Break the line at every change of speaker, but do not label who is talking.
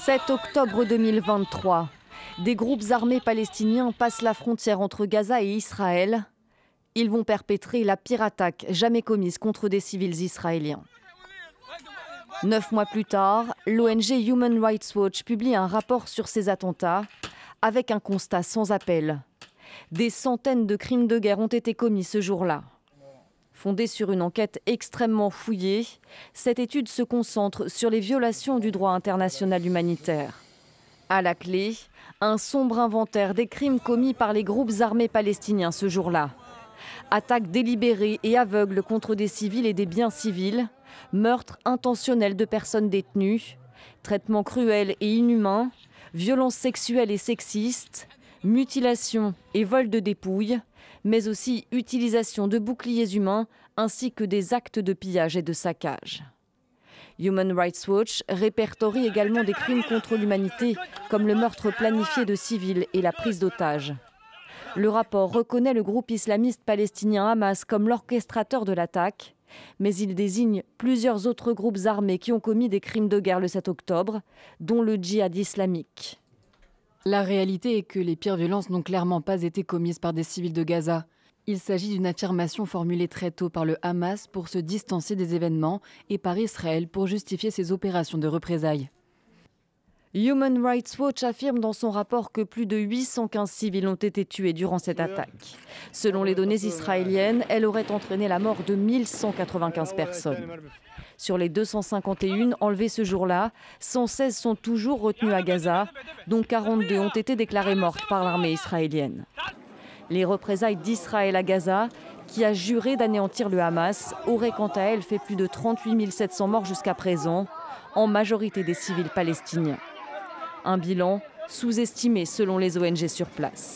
7 octobre 2023. Des groupes armés palestiniens passent la frontière entre Gaza et Israël. Ils vont perpétrer la pire attaque jamais commise contre des civils israéliens. 9 mois plus tard, l'ONG Human Rights Watch publie un rapport sur ces attentats avec un constat sans appel. Des centaines de crimes de guerre ont été commis ce jour-là. Fondée sur une enquête extrêmement fouillée, cette étude se concentre sur les violations du droit international humanitaire. À la clé, un sombre inventaire des crimes commis par les groupes armés palestiniens ce jour-là. Attaques délibérées et aveugles contre des civils et des biens civils, meurtres intentionnels de personnes détenues, traitements cruels et inhumains, violences sexuelles et sexistes, mutilations et vols de dépouilles, mais aussi utilisation de boucliers humains ainsi que des actes de pillage et de saccage. Human Rights Watch répertorie également des crimes contre l'humanité comme le meurtre planifié de civils et la prise d'otages. Le rapport reconnaît le groupe islamiste palestinien Hamas comme l'orchestrateur de l'attaque, mais il désigne plusieurs autres groupes armés qui ont commis des crimes de guerre le 7 octobre, dont le djihad islamique.
La réalité est que les pires violences n'ont clairement pas été commises par des civils de Gaza. Il s'agit d'une affirmation formulée très tôt par le Hamas pour se distancer des événements et par Israël pour justifier ses opérations de représailles.
Human Rights Watch affirme dans son rapport que plus de 815 civils ont été tués durant cette attaque. Selon les données israéliennes, elle aurait entraîné la mort de 1195 personnes. Sur les 251 enlevés ce jour-là, 116 sont toujours retenus à Gaza, dont 42 ont été déclarées mortes par l'armée israélienne. Les représailles d'Israël à Gaza, qui a juré d'anéantir le Hamas, auraient quant à elles fait plus de 38 700 morts jusqu'à présent, en majorité des civils palestiniens. Un bilan sous-estimé selon les ONG sur place.